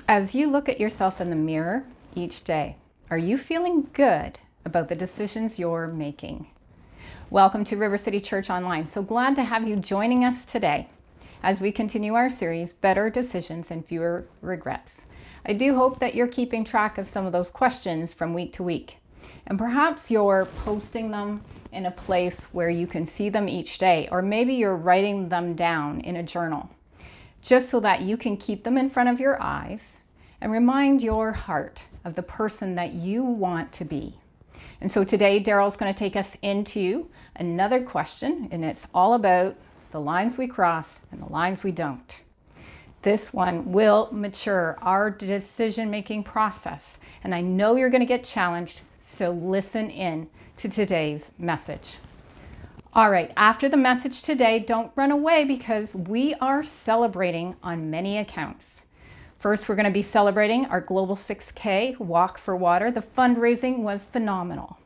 As you look at yourself in the mirror each day, are you feeling good about the decisions you're making? Welcome to River City Church Online. So glad to have you joining us today as we continue our series, Better Decisions and Fewer Regrets. I do hope that you're keeping track of some of those questions from week to week. And perhaps you're posting them in a place where you can see them each day, or maybe you're writing them down in a journal, just so that you can keep them in front of your eyes and remind your heart of the person that you want to be. And so today, Darrell's going to take us into another question, and it's all about the lines we cross and the lines we don't. This one will mature our decision-making process, and I know you're going to get challenged, so listen in to today's message. All right, after the message today, don't run away because we are celebrating on many accounts. First, we're going to be celebrating our Global 6K Walk for Water. The fundraising was phenomenal.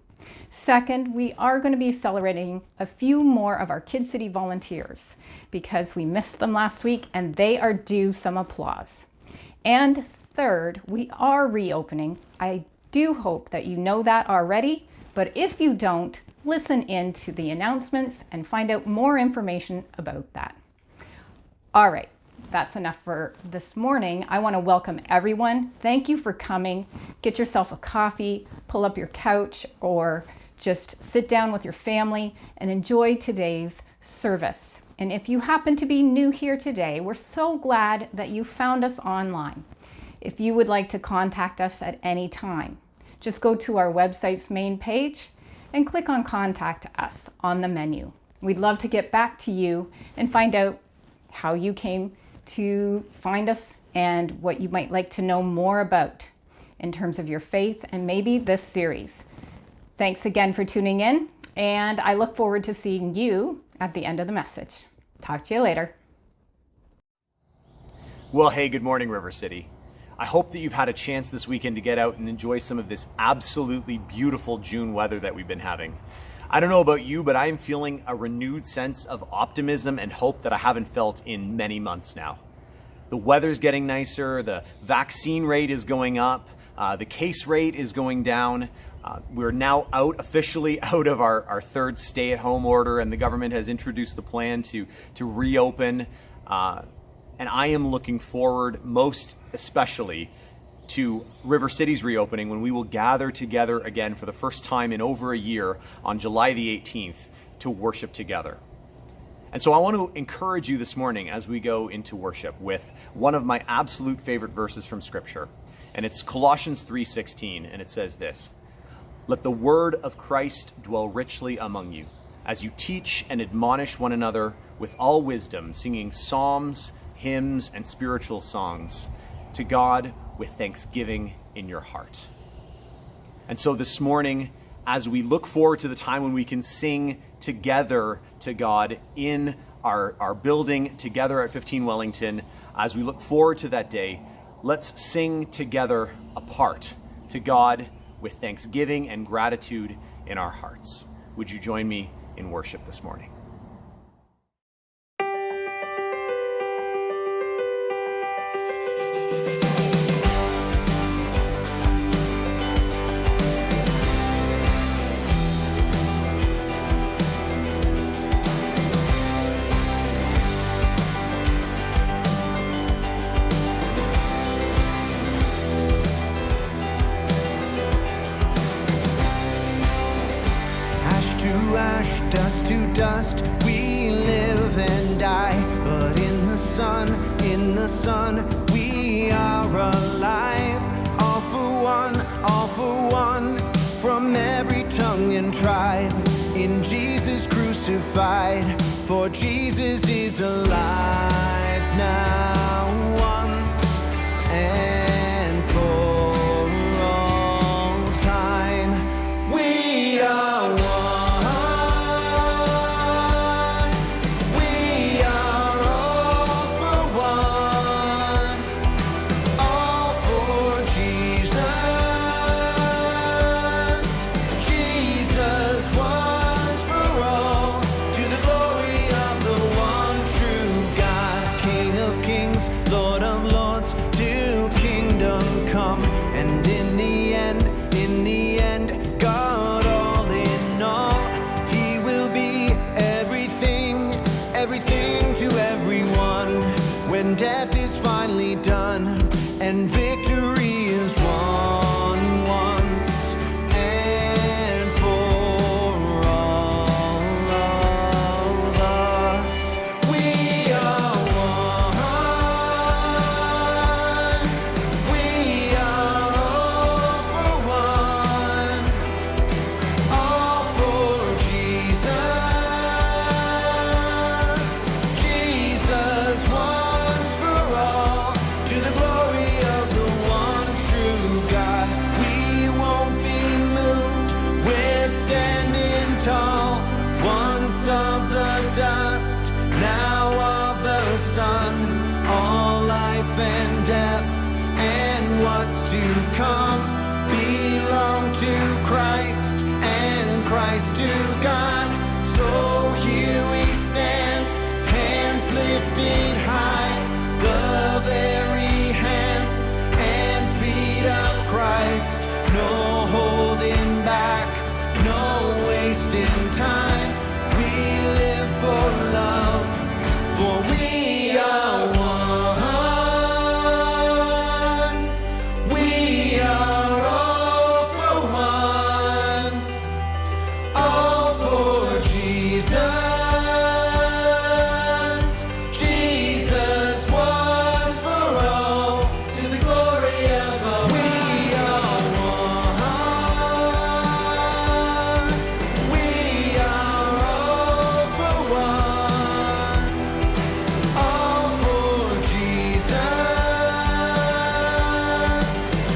Second, we are going to be celebrating a few more of our Kid City volunteers because we missed them last week and they are due some applause. And third, we are reopening. I do hope that you know that already, but if you don't, listen in to the announcements and find out more information about that. All right, that's enough for this morning. I want to welcome everyone. Thank you for coming. Get yourself a coffee, pull up your couch, or just sit down with your family and enjoy today's service. And if you happen to be new here today, we're so glad that you found us online. If you would like to contact us at any time, just go to our website's main page and click on Contact Us on the menu. We'd love to get back to you and find out how you came to find us and what you might like to know more about in terms of your faith and maybe this series. Thanks again for tuning in, and I look forward to seeing you at the end of the message. Talk to you later. Well, hey, good morning, River City. I hope that you've had a chance this weekend to get out and enjoy some of this absolutely beautiful June weather that we've been having. I don't know about you, but I am feeling a renewed sense of optimism and hope that I haven't felt in many months now. The weather's getting nicer, the vaccine rate is going up, the case rate is going down. We're now officially out of our third stay-at-home order, and the government has introduced the plan to reopen. And I am looking forward most especially to River City's reopening, when we will gather together again for the first time in over a year on July the 18th to worship together. And so I want to encourage you this morning as we go into worship with one of my absolute favorite verses from Scripture. And it's Colossians 3:16, and it says this: "Let the word of Christ dwell richly among you, as you teach and admonish one another with all wisdom, singing psalms, hymns, and spiritual songs to God with thanksgiving in your heart." And so this morning, as we look forward to the time when we can sing together to God in our building together at 15 Wellington, as we look forward to that day, let's sing together apart to God with thanksgiving and gratitude in our hearts. Would you join me in worship this morning? Dust to dust, we live and die, but in the sun, we are alive. All for one, from every tongue and tribe, in Jesus crucified, for Jesus is alive now, once and for all time. We are one. Kings and victory is won once and for all of us. We are one. We are all for one. All for Jesus. Jesus once for all, to the glory of the one true God. We won't be moved, we're standing tall. Once of the dust, now of the sun. All life and death and what's to come belong to Christ and Christ to God. So here we stand, hands lifted high, the very hands and feet of Christ. No holding back, no wasting time. We live for love, for we are one. We are all for one, all for Jesus. Jesus once for all, to the glory of our. We are one. We are all for one, all for Jesus.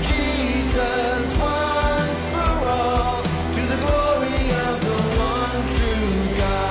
Jesus once for all, to the glory of the one true God.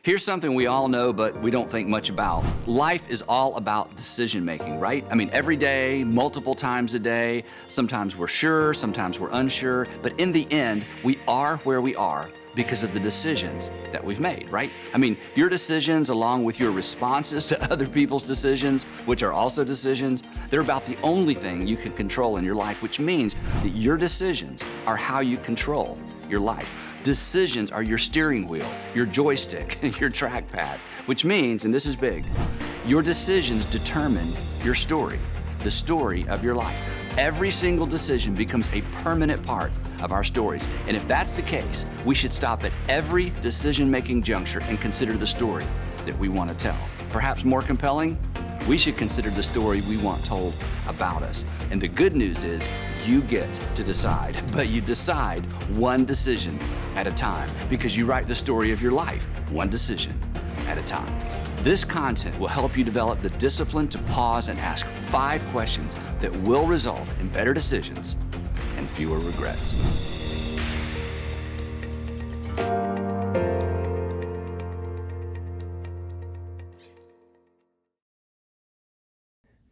Here's something we all know, but we don't think much about. Life is all about decision making, right? I mean, every day, multiple times a day, sometimes we're sure, sometimes we're unsure, but in the end, we are where we are because of the decisions that we've made, right? I mean, your decisions along with your responses to other people's decisions, which are also decisions, they're about the only thing you can control in your life, which means that your decisions are how you control your life. Decisions are your steering wheel, your joystick, your trackpad, which means, and this is big, your decisions determine your story, the story of your life. Every single decision becomes a permanent part of our stories. And if that's the case, we should stop at every decision-making juncture and consider the story that we want to tell. Perhaps more compelling, we should consider the story we want told about us. And the good news is you get to decide, but you decide one decision at a time because you write the story of your life, one decision at a time. This content will help you develop the discipline to pause and ask 5 questions that will result in better decisions and fewer regrets.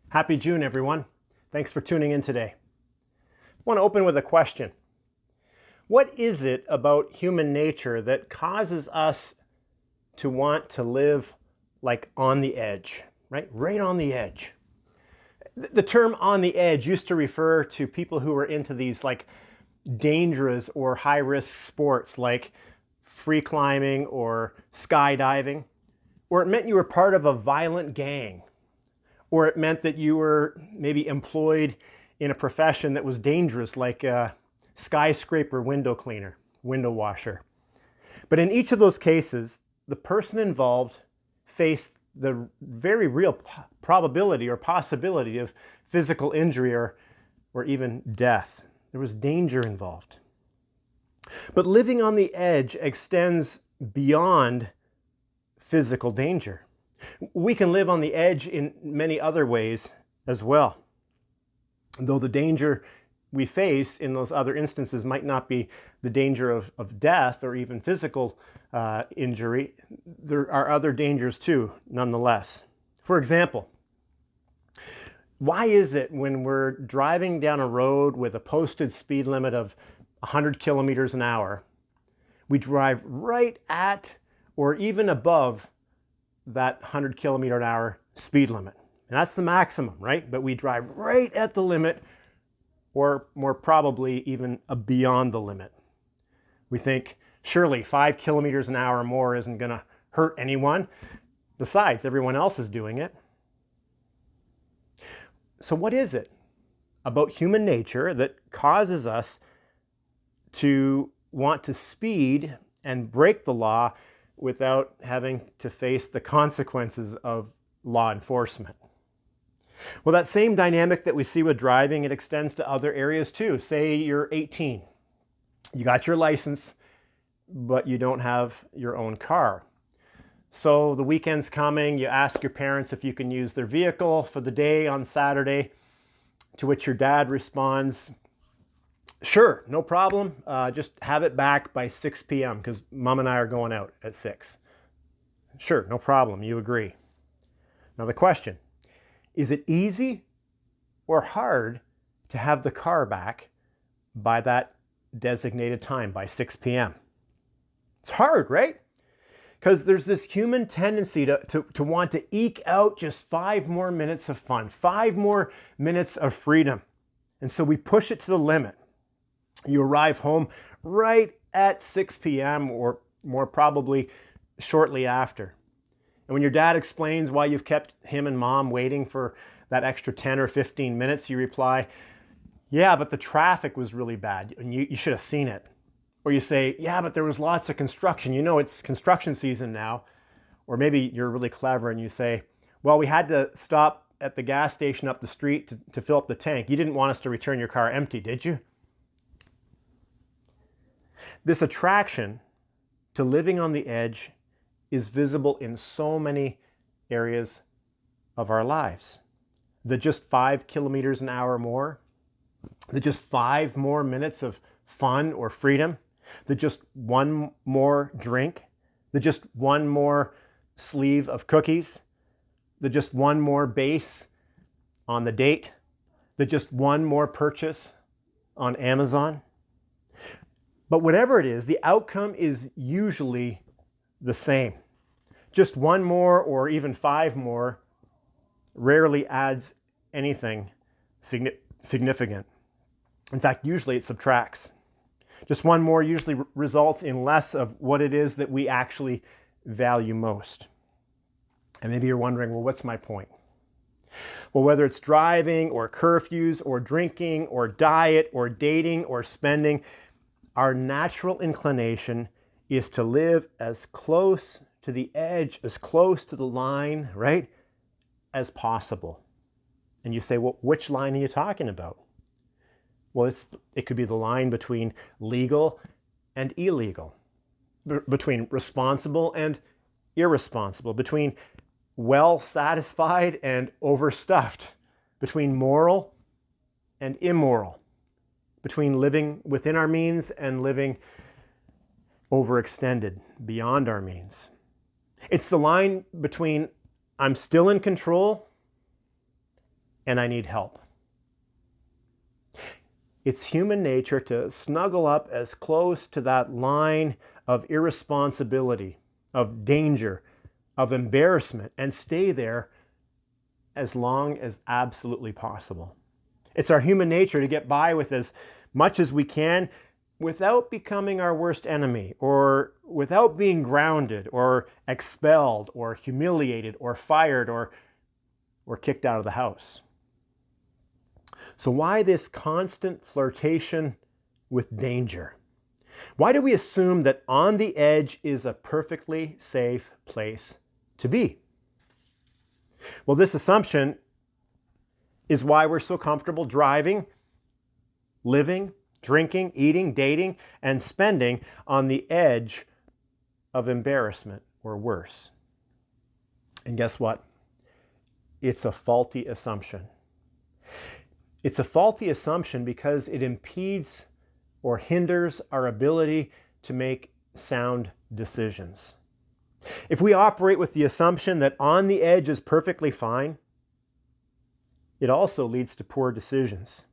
Happy June, everyone. Thanks for tuning in today. I want to open with a question. What is it about human nature that causes us to want to live like on the edge, right? Right on the edge. The term on the edge used to refer to people who were into these like dangerous or high-risk sports like free climbing or skydiving, or it meant you were part of a violent gang, or it meant that you were maybe employed in a profession that was dangerous like a skyscraper window cleaner, window washer. But in each of those cases, the person involved faced the very real probability or possibility of physical injury or even death. There was danger involved. But living on the edge extends beyond physical danger. We can live on the edge in many other ways as well. Though the danger we face in those other instances might not be the danger of death or even physical injury, there are other dangers too, nonetheless. For example, why is it when we're driving down a road with a posted speed limit of 100 kilometers an hour, we drive right at or even above that 100 kilometer an hour speed limit? And that's the maximum, right? But we drive right at the limit, or more probably even beyond the limit. We think, surely 5 kilometers an hour more isn't going to hurt anyone. Besides, everyone else is doing it. So what is it about human nature that causes us to want to speed and break the law without having to face the consequences of law enforcement? Well, that same dynamic that we see with driving, it extends to other areas too. Say you're 18, you got your license, but you don't have your own car. So the weekend's coming, you ask your parents if you can use their vehicle for the day on Saturday, to which your dad responds, sure, no problem, just have it back by 6 p.m. because Mom and I are going out at 6. Sure, no problem, you agree. Now the question, is it easy or hard to have the car back by that designated time, by 6 p.m.? It's hard, right? Because there's this human tendency to want to eke out just 5 more minutes of fun, 5 more minutes of freedom. And so we push it to the limit. You arrive home right at 6 p.m. or more probably shortly after. And when your dad explains why you've kept him and Mom waiting for that extra 10 or 15 minutes, you reply, yeah, but the traffic was really bad and you should have seen it. Or you say, yeah, but there was lots of construction. You know, it's construction season now. Or maybe you're really clever and you say, well, we had to stop at the gas station up the street to fill up the tank. You didn't want us to return your car empty, did you? This attraction to living on the edge is visible in so many areas of our lives. The just 5 kilometers an hour more, the just 5 more minutes of fun or freedom, the just 1 more drink, the just 1 more sleeve of cookies, the just 1 more base on the date, the just 1 more purchase on Amazon. But whatever it is, the outcome is usually the same. Just 1 more or even 5 more rarely adds anything significant. In fact, usually it subtracts. Just 1 more usually results in less of what it is that we actually value most. And maybe you're wondering, well, what's my point? Well, whether it's driving or curfews or drinking or diet or dating or spending, our natural inclination is to live as close to the edge, as close to the line, right, as possible. And you say, well, which line are you talking about? Well, it could be the line between legal and illegal, between responsible and irresponsible, between well-satisfied and overstuffed, between moral and immoral, between living within our means and living overextended beyond our means. It's the line between I'm still in control and I need help. It's human nature to snuggle up as close to that line of irresponsibility, of danger, of embarrassment, and stay there as long as absolutely possible. It's our human nature to get by with as much as we can without becoming our worst enemy, or without being grounded, or expelled, or humiliated, or fired, or kicked out of the house. So why this constant flirtation with danger? Why do we assume that on the edge is a perfectly safe place to be? Well, this assumption is why we're so comfortable driving, living, drinking, eating, dating, and spending on the edge of embarrassment or worse. And guess what? It's a faulty assumption. It's a faulty assumption because it impedes or hinders our ability to make sound decisions. If we operate with the assumption that on the edge is perfectly fine, it also leads to poor decisions,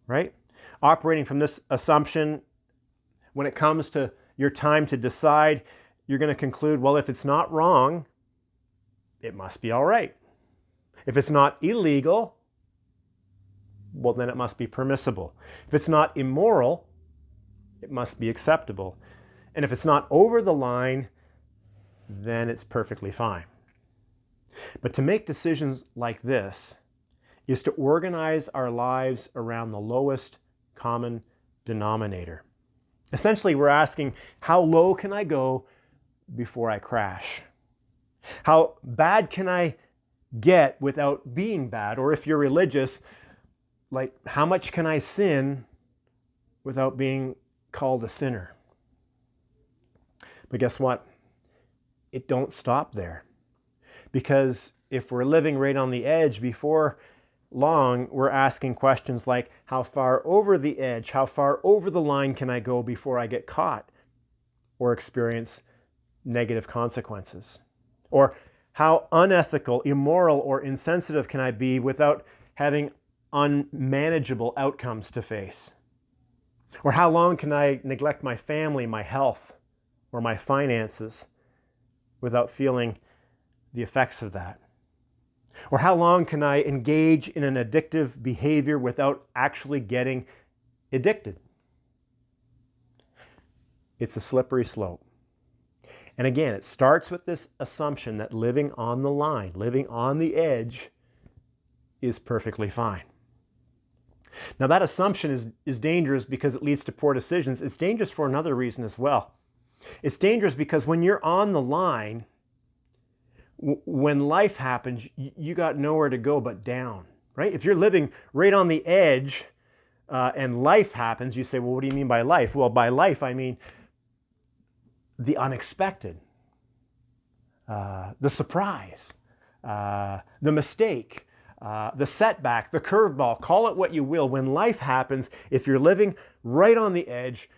right? Operating from this assumption, when it comes to your time to decide, you're going to conclude, well, if it's not wrong, it must be all right. If it's not illegal, well, then it must be permissible. If it's not immoral, it must be acceptable. And if it's not over the line, then it's perfectly fine. But to make decisions like this is to organize our lives around the lowest common denominator. Essentially, we're asking, how low can I go before I crash? How bad can I get without being bad? Or if you're religious, like, how much can I sin without being called a sinner? But guess what? It don't stop there. Because if we're living right on the edge, before long, we're asking questions like, how far over the edge, how far over the line can I go before I get caught or experience negative consequences? Or how unethical, immoral, or insensitive can I be without having unmanageable outcomes to face? Or how long can I neglect my family, my health, or my finances without feeling the effects of that? Or how long can I engage in an addictive behavior without actually getting addicted? It's a slippery slope. And again, it starts with this assumption that living on the line, living on the edge, is perfectly fine. Now, that assumption is dangerous because it leads to poor decisions. It's dangerous for another reason as well. It's dangerous because when you're on the line, when life happens, you got nowhere to go but down, right? If you're living right on the edge and life happens, you say, well, what do you mean by life? Well, by life, I mean the unexpected, the surprise, the mistake, the setback, the curveball, call it what you will. When life happens, if you're living right on the edge,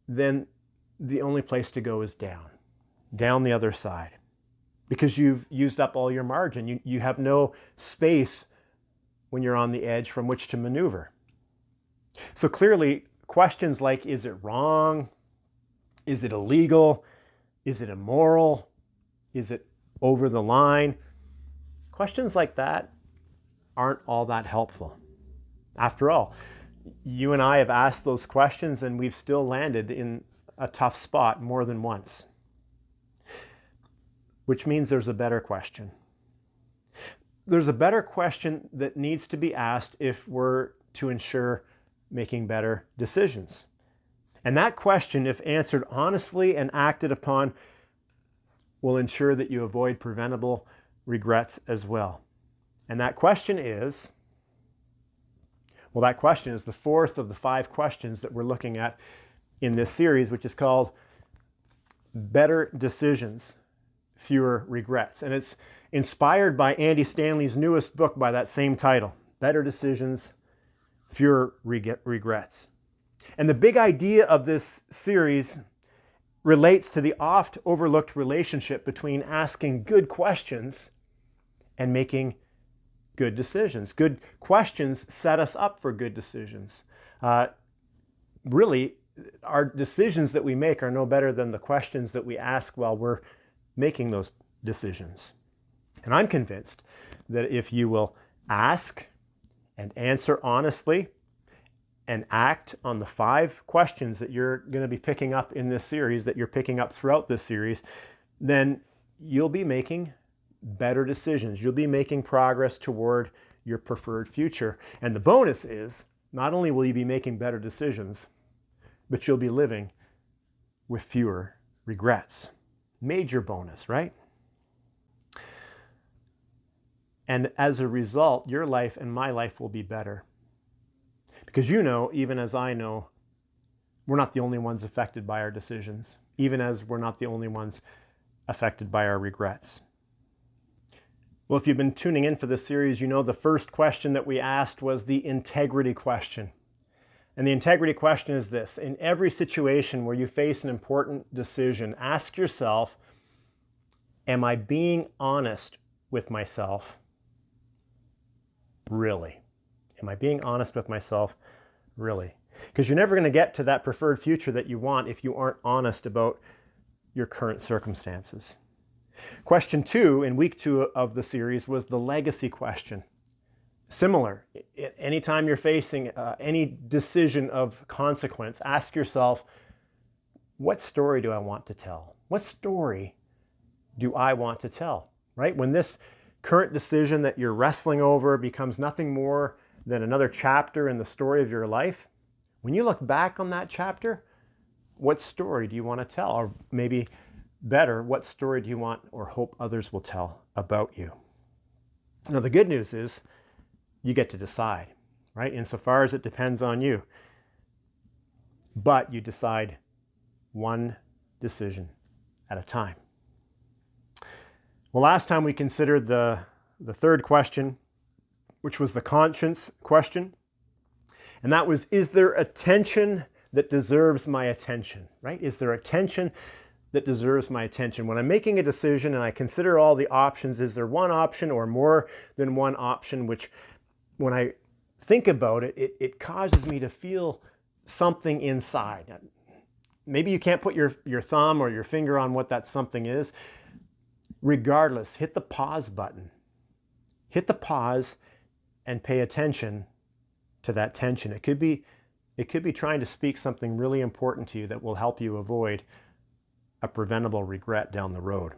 then the only place to go is down the other side, because you've used up all your margin. You have no space when you're on the edge from which to maneuver. So clearly, questions like, is it wrong? Is it illegal? Is it immoral? Is it over the line? Questions like that aren't all that helpful. After all, you and I have asked those questions and we've still landed in a tough spot more than once. Which means there's a better question. There's a better question that needs to be asked if we're to ensure making better decisions. And that question, if answered honestly and acted upon, will ensure that you avoid preventable regrets as well. And that question is, well, that question is the fourth of the 5 questions that we're looking at in this series, which is called Better Decisions, Fewer Regrets. And it's inspired by Andy Stanley's newest book by that same title, Better Decisions, Fewer Regrets. And the big idea of this series relates to the oft overlooked relationship between asking good questions and making good decisions. Good questions set us up for good decisions. Really, our decisions that we make are no better than the questions that we ask while we're making those decisions. And I'm convinced that if you will ask and answer honestly and act on the 5 questions that you're going to be picking up in this series, that you're picking up throughout this series, then you'll be making better decisions. You'll be making progress toward your preferred future. And the bonus is, not only will you be making better decisions, but you'll be living with fewer regrets. Major bonus, right? And as a result, your life and my life will be better. Because you know, even as I know, we're not the only ones affected by our decisions, even as we're not the only ones affected by our regrets. Well, if you've been tuning in for this series, you know the first question that we asked was the integrity question. And the integrity question is this: in every situation where you face an important decision, ask yourself, am I being honest with myself? Really? Am I being honest with myself? Really? Because you're never going to get to that preferred future that you want if you aren't honest about your current circumstances. Question 2 in week 2 of the series was the legacy question. Similar. Anytime you're facing any decision of consequence, ask yourself, what story do I want to tell? What story do I want to tell? Right? When this current decision that you're wrestling over becomes nothing more than another chapter in the story of your life, when you look back on that chapter, what story do you want to tell? Or maybe better, what story do you want or hope others will tell about you? Now, the good news is you get to decide, right? Insofar as it depends on you. But you decide one decision at a time. Well, last time we considered the third question, which was the conscience question. And that was, is there a tension that deserves my attention, right? Is there a tension that deserves my attention? When I'm making a decision and I consider all the options, is there one option or more than one option which, when I think about it, it causes me to feel something inside? Maybe you can't put your thumb or your finger on what that something is. Regardless, hit the pause button. Hit the pause and pay attention to that tension. It could be trying to speak something really important to you that will help you avoid a preventable regret down the road.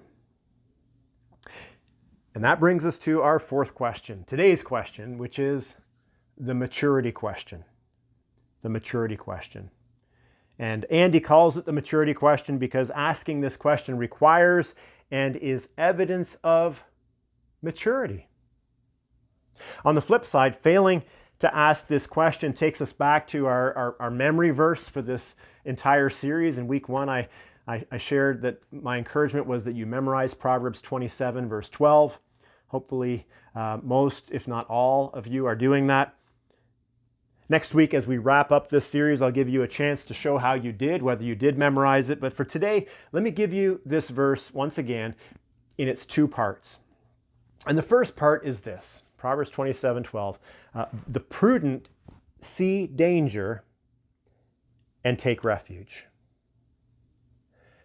And that brings us to our fourth question, today's question, which is the maturity question. The maturity question. And Andy calls it the maturity question because asking this question requires and is evidence of maturity. On the flip side, failing to ask this question takes us back to our memory verse for this entire series. In week 1, I shared that my encouragement was that you memorize Proverbs 27, verse 12. Hopefully, most, if not all, of you are doing that. Next week, as we wrap up this series, I'll give you a chance to show how you did, whether you did memorize it. But for today, let me give you this verse once again in its 2 parts. And the first part is this, Proverbs 27:12. The prudent see danger and take refuge.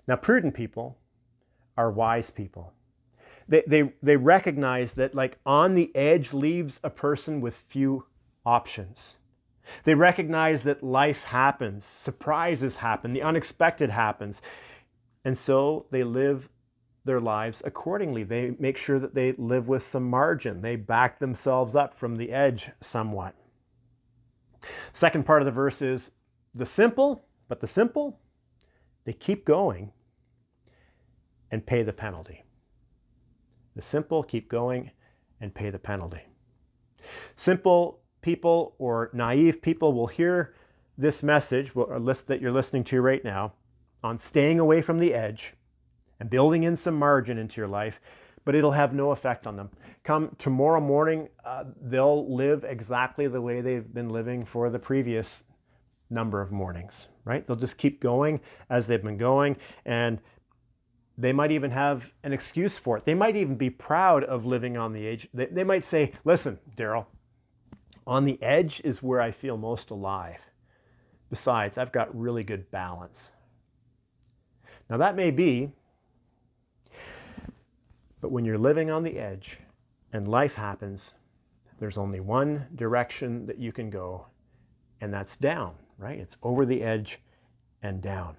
Now, prudent people are wise people. They recognize that, like, on the edge leaves a person with few options. They recognize that life happens, surprises happen, the unexpected happens. And so they live their lives accordingly. They make sure that they live with some margin. They back themselves up from the edge somewhat. Second part of the verse is the simple, they keep going and pay the penalty. The simple keep going and pay the penalty. Simple people or naive people will hear this message that you're listening to right now on staying away from the edge and building in some margin into your life, but it'll have no effect on them. Come tomorrow morning, they'll live exactly the way they've been living for the previous number of mornings, right? They'll just keep going as they've been going, and they might even have an excuse for it. They might even be proud of living on the edge. They might say, listen, Darrell, on the edge is where I feel most alive. Besides, I've got really good balance. Now that may be, but when you're living on the edge and life happens, there's only one direction that you can go, and that's down, right? It's over the edge and down.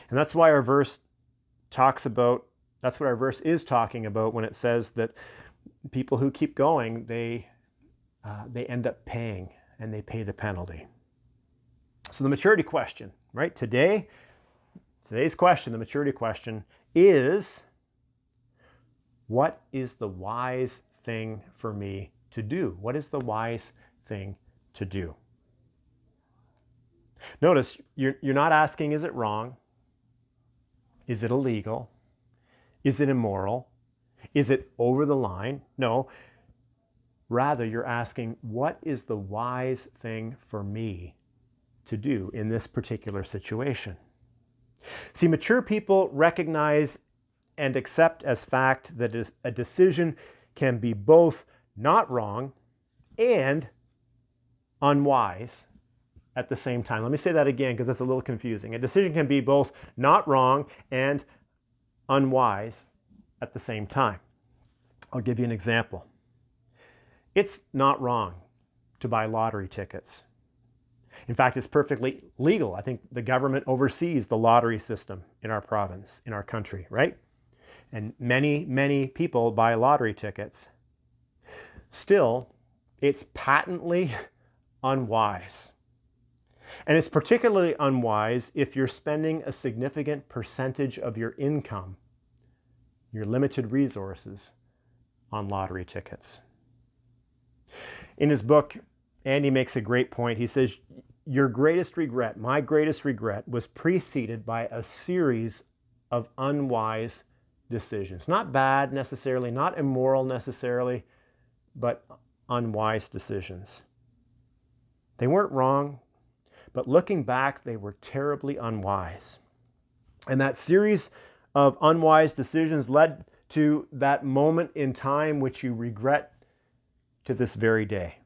And that's why our verse that's what our verse is talking about when it says that people who keep going, they end up paying, and they pay the penalty. So the maturity question, right? Today's question, the maturity question is, what is the wise thing for me to do? What is the wise thing to do? Notice, you're not asking, is it wrong? Is it illegal? Is it immoral? Is it over the line? No. Rather, you're asking, what is the wise thing for me to do in this particular situation? See, mature people recognize and accept as fact that a decision can be both not wrong and unwise at the same time. Let me say that again because that's a little confusing. A decision can be both not wrong and unwise at the same time. I'll give you an example. It's not wrong to buy lottery tickets. In fact, it's perfectly legal. I think the government oversees the lottery system in our province, in our country, right? And many, many people buy lottery tickets. Still, it's patently unwise. And it's particularly unwise if you're spending a significant percentage of your income, your limited resources, on lottery tickets. In his book, Andy makes a great point. He says, your greatest regret, my greatest regret, was preceded by a series of unwise decisions. Not bad necessarily, not immoral necessarily, but unwise decisions. They weren't wrong, but looking back, they were terribly unwise. And that series of unwise decisions led to that moment in time which you regret to this very day.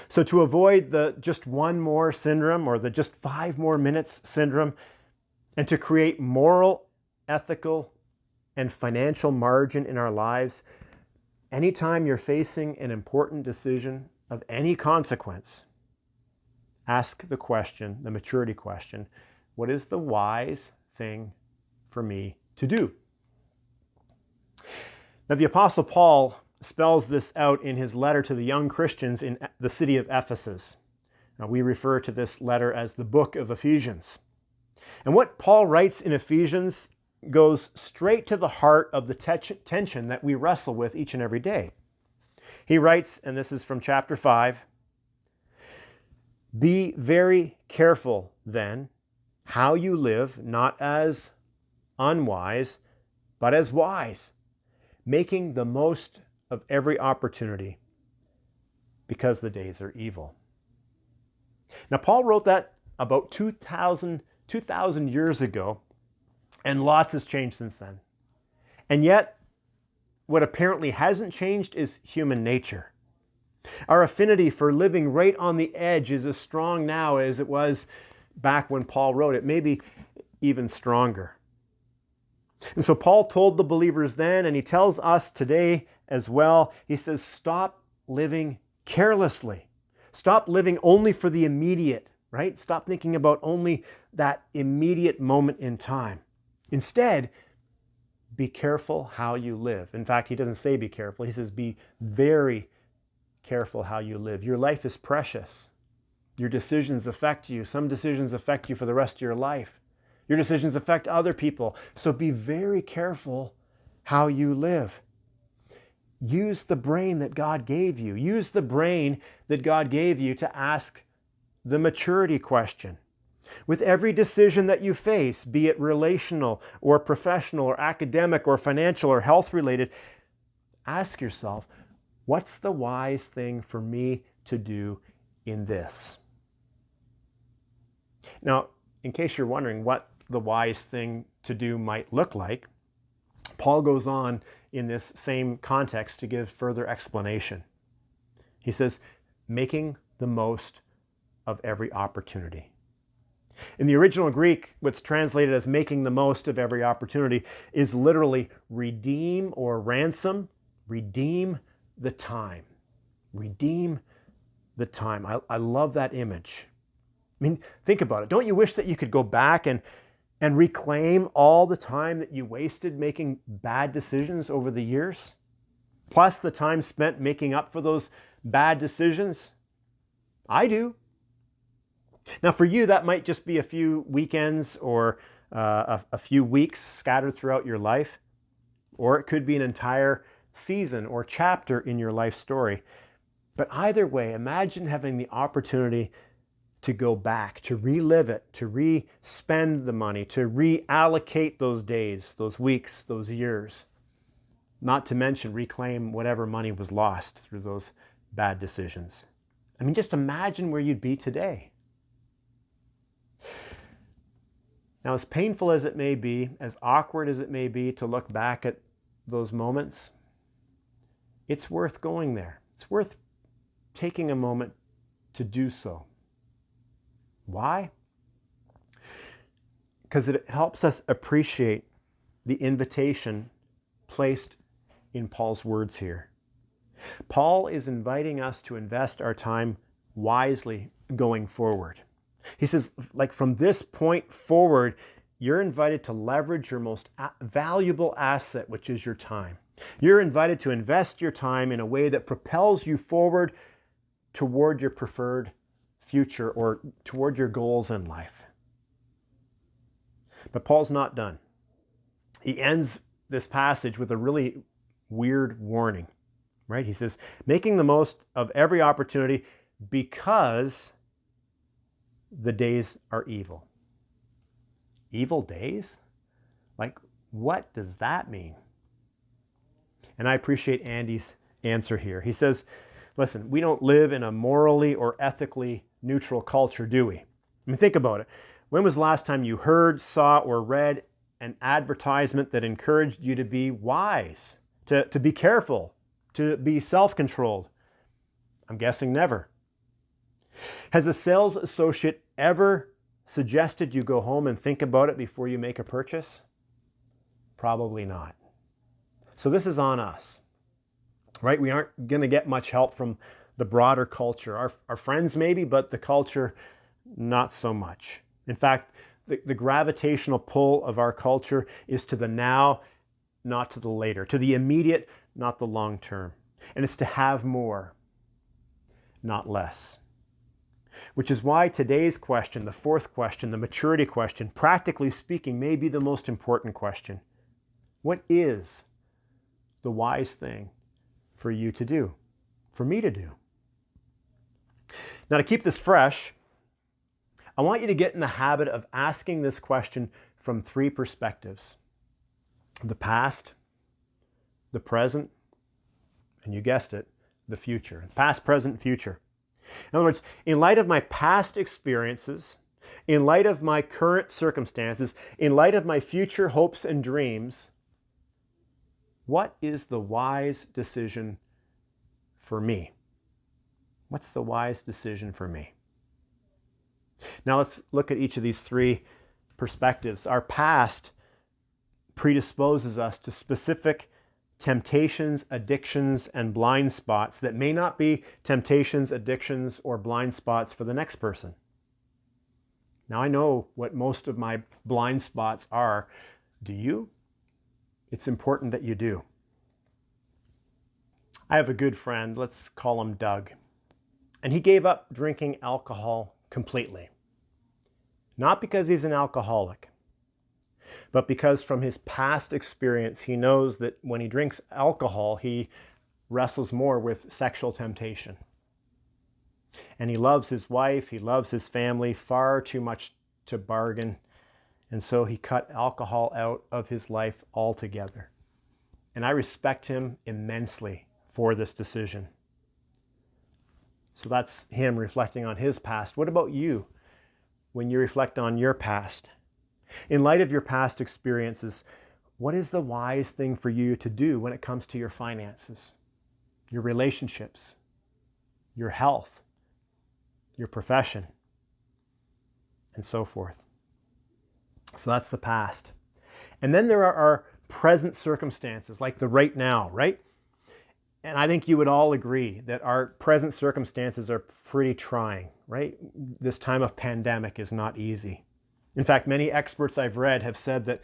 So to avoid the just one more syndrome or the just 5 more minutes syndrome, and to create moral, ethical, and financial margin in our lives, anytime you're facing an important decision of any consequence, ask the question, the maturity question, what is the wise thing for me to do? Now, the Apostle Paul spells this out in his letter to the young Christians in the city of Ephesus. Now, we refer to this letter as the book of Ephesians. And what Paul writes in Ephesians goes straight to the heart of the tension that we wrestle with each and every day. He writes, and this is from chapter 5, be very careful then how you live, not as unwise, but as wise, making the most of every opportunity because the days are evil. Now, Paul wrote that about 2,000 years ago, and lots has changed since then. And yet, what apparently hasn't changed is human nature. Our affinity for living right on the edge is as strong now as it was back when Paul wrote it, maybe even stronger. And so Paul told the believers then, and he tells us today as well, he says, stop living carelessly. Stop living only for the immediate, right? Stop thinking about only that immediate moment in time. Instead, be careful how you live. In fact, he doesn't say be careful. He says be very careful how you live. Your life is precious. Your decisions affect you. Some decisions affect you for the rest of your life. Your decisions affect other people. So be very careful how you live. Use the brain that God gave you. Use the brain that God gave you to ask the maturity question. With every decision that you face, be it relational or professional or academic or financial or health related, ask yourself, what's the wise thing for me to do in this? Now, in case you're wondering what the wise thing to do might look like, Paul goes on in this same context to give further explanation. He says, making the most of every opportunity. In the original Greek, what's translated as making the most of every opportunity is literally redeem or ransom, redeem the time. Redeem the time. I love that image. I mean, think about it. Don't you wish that you could go back and reclaim all the time that you wasted making bad decisions over the years? Plus the time spent making up for those bad decisions? I do. Now for you, that might just be a few weekends or a few weeks scattered throughout your life. Or it could be an entire season or chapter in your life story. But either way, imagine having the opportunity to go back, to relive it, to re-spend the money, to reallocate those days, those weeks, those years. Not to mention reclaim whatever money was lost through those bad decisions. I mean, just imagine where you'd be today. Now, as painful as it may be, as awkward as it may be to look back at those moments, it's worth going there. It's worth taking a moment to do so. Why? Because it helps us appreciate the invitation placed in Paul's words here. Paul is inviting us to invest our time wisely going forward. He says, like, from this point forward, you're invited to leverage your most valuable asset, which is your time. You're invited to invest your time in a way that propels you forward toward your preferred future or toward your goals in life. But Paul's not done. He ends this passage with a really weird warning, right? He says, making the most of every opportunity because the days are evil. Evil days? Like, what does that mean? And I appreciate Andy's answer here. He says, listen, we don't live in a morally or ethically neutral culture, do we? I mean, think about it. When was the last time you heard, saw, or read an advertisement that encouraged you to be wise, to be careful, to be self-controlled? I'm guessing never. Has a sales associate ever suggested you go home and think about it before you make a purchase? Probably not. So this is on us, right? We aren't going to get much help from the broader culture. Our friends maybe, but the culture, not so much. In fact, the gravitational pull of our culture is to the now, not to the later, to the immediate, not the long term. And it's to have more, not less. Which is why today's question, the fourth question, the maturity question, practically speaking, may be the most important question. What is the wise thing for you to do, for me to do? Now, to keep this fresh, I want you to get in the habit of asking this question from three perspectives: the past, the present, and you guessed it, the future. Past, present, future. In other words, in light of my past experiences, in light of my current circumstances, in light of my future hopes and dreams, what is the wise decision for me? What's the wise decision for me? Now let's look at each of these three perspectives. Our past predisposes us to specific temptations, addictions, and blind spots that may not be temptations, addictions, or blind spots for the next person. Now I know what most of my blind spots are. Do you? It's important that you do. I have a good friend, let's call him Doug, and he gave up drinking alcohol completely. Not because he's an alcoholic, but because from his past experience, he knows that when he drinks alcohol, he wrestles more with sexual temptation. And he loves his wife, he loves his family, far too much to bargain. And so he cut alcohol out of his life altogether. And I respect him immensely for this decision. So that's him reflecting on his past. What about you when you reflect on your past? In light of your past experiences, what is the wise thing for you to do when it comes to your finances, your relationships, your health, your profession, and so forth? So that's the past. And then there are our present circumstances, like the right now, right? And I think you would all agree that our present circumstances are pretty trying, right? This time of pandemic is not easy. In fact, many experts I've read have said that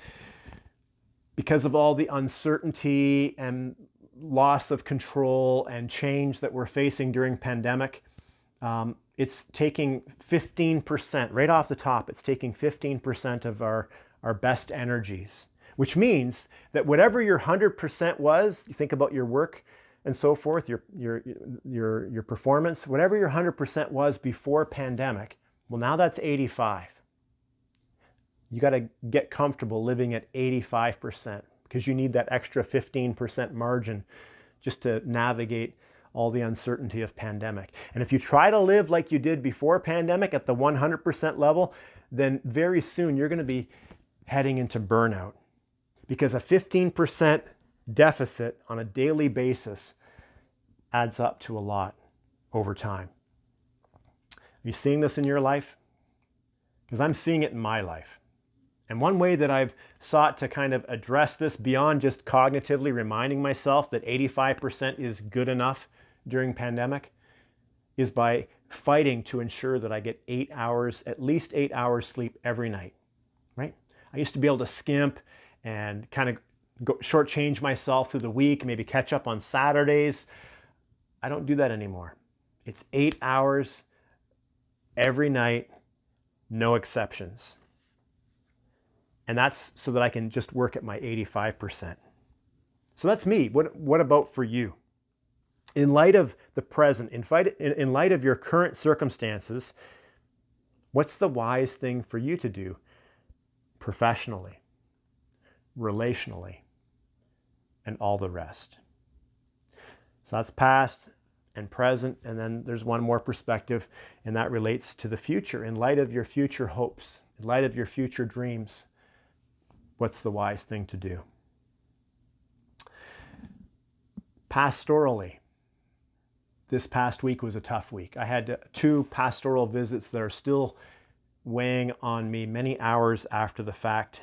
because of all the uncertainty and loss of control and change that we're facing during pandemic, it's taking 15%, right off the top, it's taking 15% of our best energies, which means that whatever your 100% was, you think about your work and so forth, your performance, whatever your 100% was before pandemic, Well, now that's 85. You got to get comfortable living at 85% because you need that extra 15% margin just to navigate all the uncertainty of pandemic. And if you try to live like you did before pandemic at the 100% level, then very soon you're going to be heading into burnout because a 15% deficit on a daily basis adds up to a lot over time. Are you seeing this in your life? Because I'm seeing it in my life. And one way that I've sought to kind of address this beyond just cognitively reminding myself that 85% is good enough during pandemic is by fighting to ensure that I get at least 8 hours sleep every night, right? I used to be able to skimp and kind of shortchange myself through the week, maybe catch up on Saturdays. I don't do that anymore. It's 8 hours every night, no exceptions. And that's so that I can just work at my 85%. So that's me. What about for you? In light of the present, in light of your current circumstances, what's the wise thing for you to do professionally, relationally, and all the rest? So that's past and present, and then there's one more perspective, and that relates to the future. In light of your future hopes, in light of your future dreams, what's the wise thing to do? Pastorally, this past week was a tough week. I had 2 pastoral visits that are still weighing on me many hours after the fact.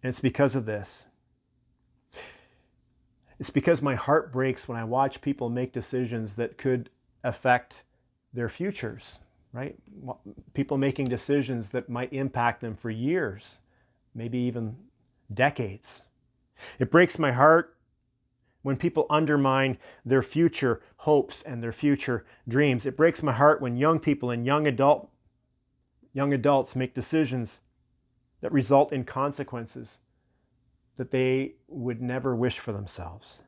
And it's because of this. It's because my heart breaks when I watch people make decisions that could affect their futures, right? People making decisions that might impact them for years, maybe even decades. It breaks my heart when people undermine their future hopes and their future dreams. It breaks my heart when young people and young adults make decisions that result in consequences that they would never wish for themselves.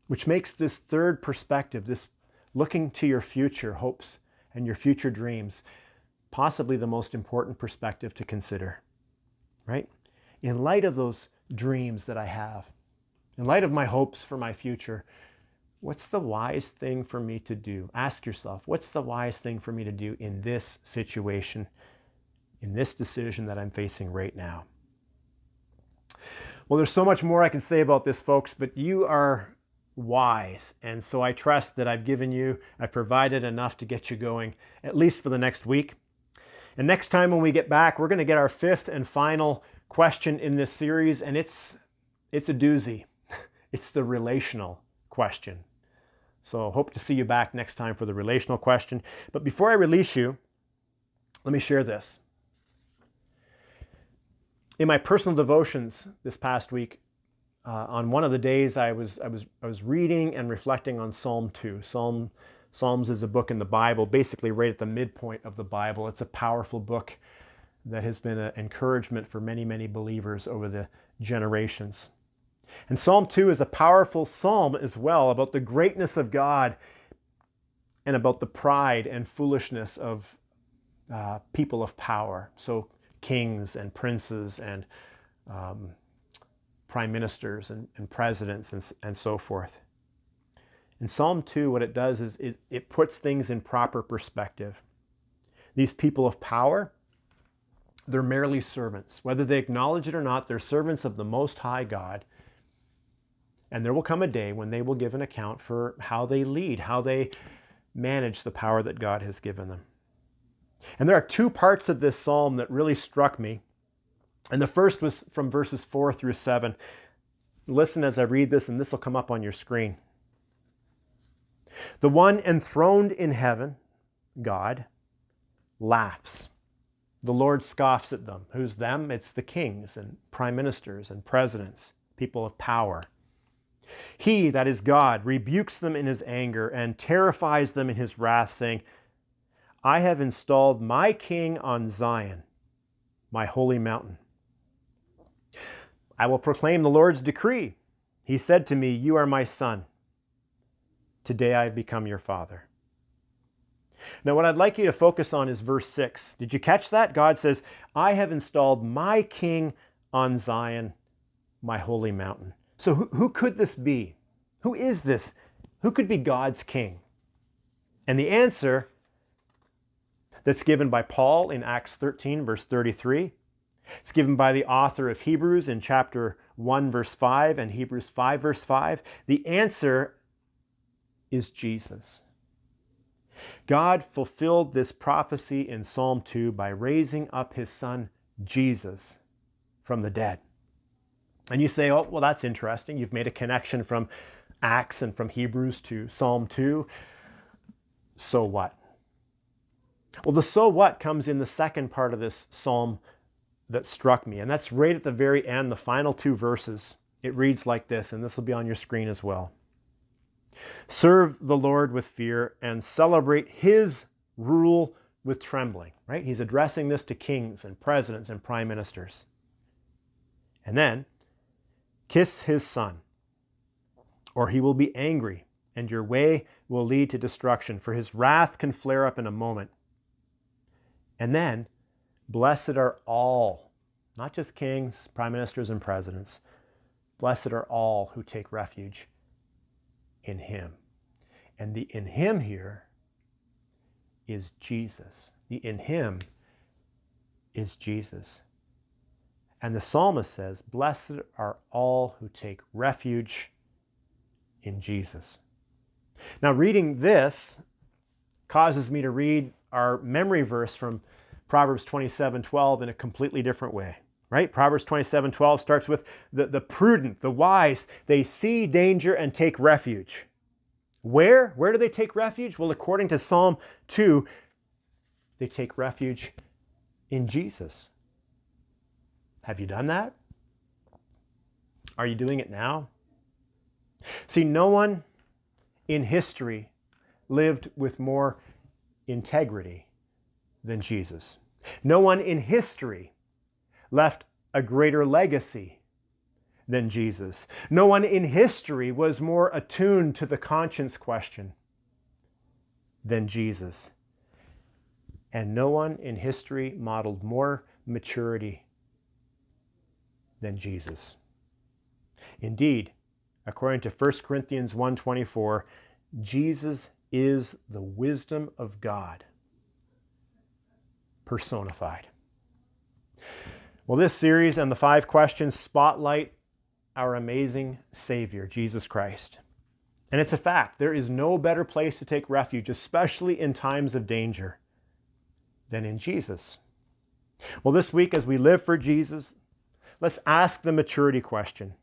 Which makes this third perspective, this looking to your future hopes and your future dreams, possibly the most important perspective to consider, right? In light of those dreams that I have, in light of my hopes for my future, what's the wise thing for me to do? Ask yourself, what's the wise thing for me to do in this situation, in this decision that I'm facing right now? Well, there's so much more I can say about this, folks, but you are wise. And so I trust that I've provided enough to get you going, at least for the next week. And next time when we get back, we're going to get our 5th and final question in this series, and it's a doozy. It's the relational question. So hope to see you back next time for the relational question. But before I release you, let me share this. In my personal devotions this past week, on one of the days I was reading and reflecting on Psalm 2. Psalms is a book in the Bible, basically right at the midpoint of the Bible. It's a powerful book that has been an encouragement for many, many believers over the generations. And Psalm 2 is a powerful psalm as well about the greatness of God and about the pride and foolishness of people of power. So kings and princes and prime ministers and presidents and so forth. In Psalm 2, what it does is it puts things in proper perspective. These people of power, they're merely servants. Whether they acknowledge it or not, they're servants of the Most High God. And there will come a day when they will give an account for how they lead, how they manage the power that God has given them. And there are 2 parts of this psalm that really struck me. And the first was from verses 4 through 7. Listen as I read this, and this will come up on your screen. The one enthroned in heaven, God, laughs. The Lord scoffs at them. Who's them? It's the kings and prime ministers and presidents, people of power. He, that is God, rebukes them in his anger and terrifies them in his wrath, saying, I have installed my king on Zion, my holy mountain. I will proclaim the Lord's decree. He said to me, you are my son. Today I have become your father. Now, what I'd like you to focus on is verse 6. Did you catch that? God says, I have installed my king on Zion, my holy mountain. So who could this be? Who is this? Who could be God's king? And the answer that's given by Paul in Acts 13, verse 33. It's given by the author of Hebrews in chapter 1, verse 5, and Hebrews 5, verse 5. The answer is Jesus. God fulfilled this prophecy in Psalm 2 by raising up his son, Jesus, from the dead. And you say, oh, well, that's interesting. You've made a connection from Acts and from Hebrews to Psalm 2. So what? Well, the so what comes in the second part of this psalm that struck me, and that's right at the very end, the final 2 verses. It reads like this, and this will be on your screen as well. Serve the Lord with fear and celebrate his rule with trembling, right? He's addressing this to kings and presidents and prime ministers. And then, kiss his son, or he will be angry, and your way will lead to destruction, for his wrath can flare up in a moment. And then, blessed are all, not just kings, prime ministers, and presidents. Blessed are all who take refuge in him. And the in him here is Jesus. The in him is Jesus. And the psalmist says, blessed are all who take refuge in Jesus. Now, reading this causes me to read our memory verse from Proverbs 27:12 in a completely different way, right? Proverbs 27:12 starts with the prudent, the wise, they see danger and take refuge. Where? Where do they take refuge? Well, according to Psalm 2, they take refuge in Jesus. Have you done that? Are you doing it now? See, no one in history lived with more integrity than Jesus. No one in history left a greater legacy than Jesus. No one in history was more attuned to the conscience question than Jesus. And no one in history modeled more maturity than Jesus. Indeed, according to 1 Corinthians 1:24, Jesus is the wisdom of God personified. Well, this series and the 5 questions spotlight our amazing Savior, Jesus Christ. And it's a fact, there is no better place to take refuge, especially in times of danger, than in Jesus. Well, this week, as we live for Jesus, let's ask the maturity question.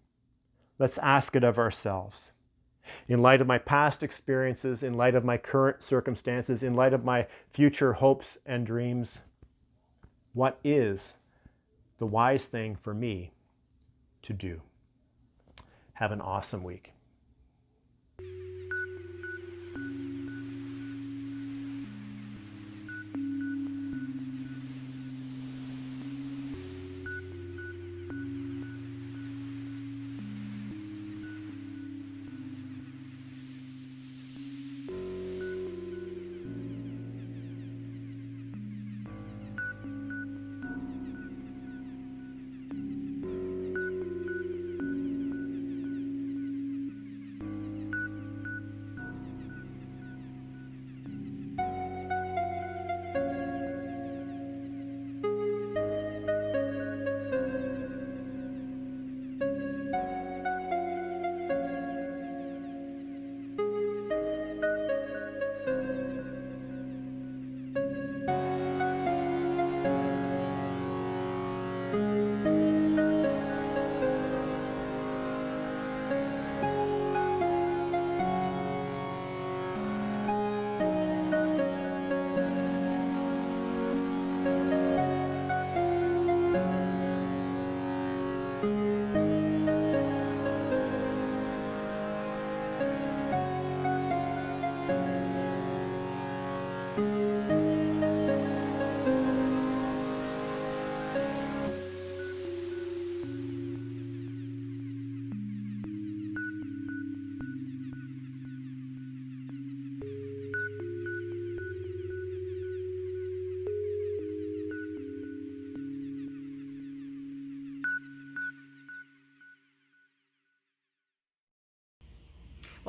Let's ask it of ourselves. In light of my past experiences, in light of my current circumstances, in light of my future hopes and dreams, what is the wise thing for me to do? Have an awesome week.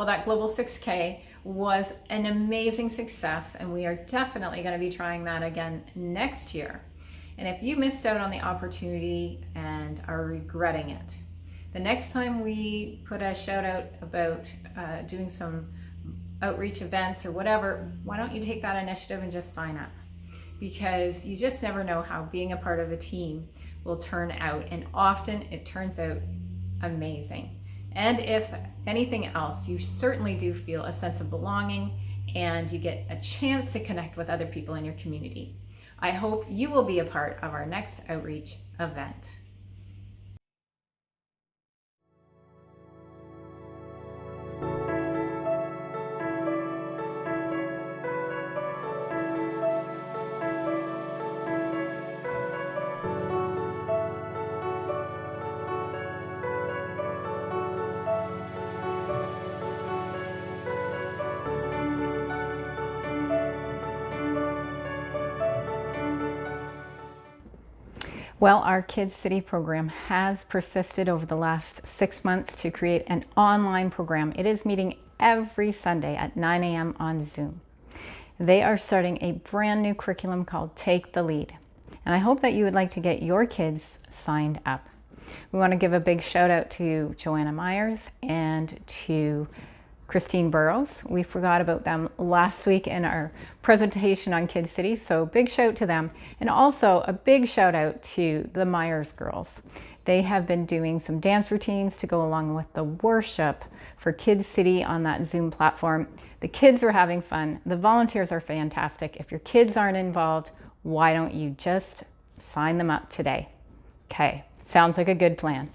Well, that Global 6K was an amazing success, and we are definitely going to be trying that again next year. And if you missed out on the opportunity and are regretting it, the next time we put a shout out about doing some outreach events or whatever, why don't you take that initiative and just sign up? Because you just never know how being a part of a team will turn out, and often it turns out amazing. And if anything else, you certainly do feel a sense of belonging, and you get a chance to connect with other people in your community. I hope you will be a part of our next outreach event. Well, our Kids City program has persisted over the last 6 months to create an online program. It is meeting every Sunday at 9 a.m. on Zoom. They are starting a brand new curriculum called Take the Lead. And I hope that you would like to get your kids signed up. We want to give a big shout out to Joanna Myers and to Christine Burrows. We forgot about them last week in our presentation on Kids City, so big shout to them. And also a big shout out to the Myers girls. They have been doing some dance routines to go along with the worship for Kids City on that Zoom platform. The kids are having fun. The volunteers are fantastic. If your kids aren't involved, why don't you just sign them up today? Okay, sounds like a good plan.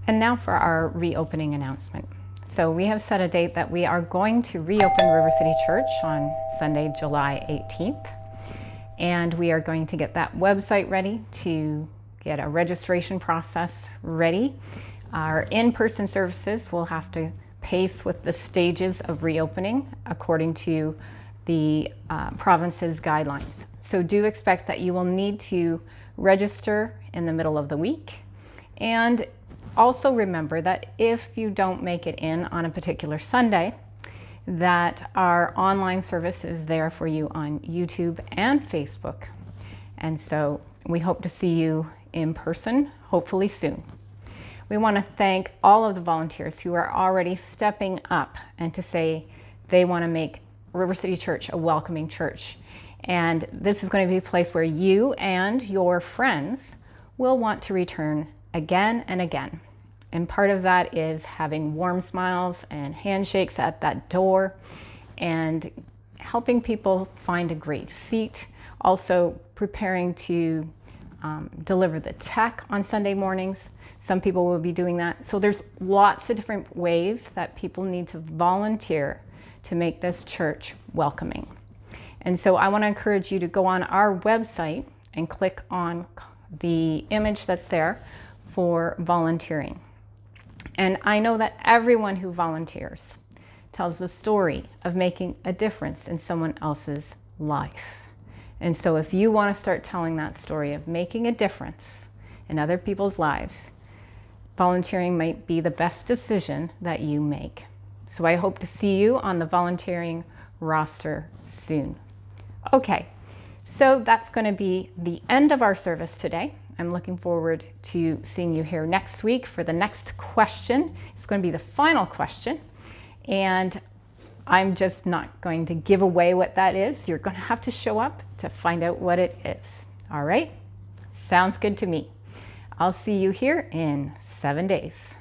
And now for our reopening announcement. So we have set a date that we are going to reopen River City Church on Sunday, July 18th. And we are going to get that website ready to get a registration process ready. Our in-person services will have to pace with the stages of reopening according to the province's guidelines. So do expect that you will need to register in the middle of the week. And also remember that if you don't make it in on a particular Sunday, that our online service is there for you on YouTube and Facebook. And so we hope to see you in person, hopefully soon. We want to thank all of the volunteers who are already stepping up and to say they want to make River City Church a welcoming church. And this is going to be a place where you and your friends will want to return again and again. And part of that is having warm smiles and handshakes at that door and helping people find a great seat. Also preparing to deliver the tech on Sunday mornings. Some people will be doing that. So there's lots of different ways that people need to volunteer to make this church welcoming. And so I want to encourage you to go on our website and click on the image that's there for volunteering. And I know that everyone who volunteers tells the story of making a difference in someone else's life. And so if you want to start telling that story of making a difference in other people's lives, volunteering might be the best decision that you make. So I hope to see you on the volunteering roster soon. Okay, so that's going to be the end of our service today. I'm looking forward to seeing you here next week for the next question. It's going to be the final question. And I'm just not going to give away what that is. You're going to have to show up to find out what it is. All right? Sounds good to me. I'll see you here in 7 days.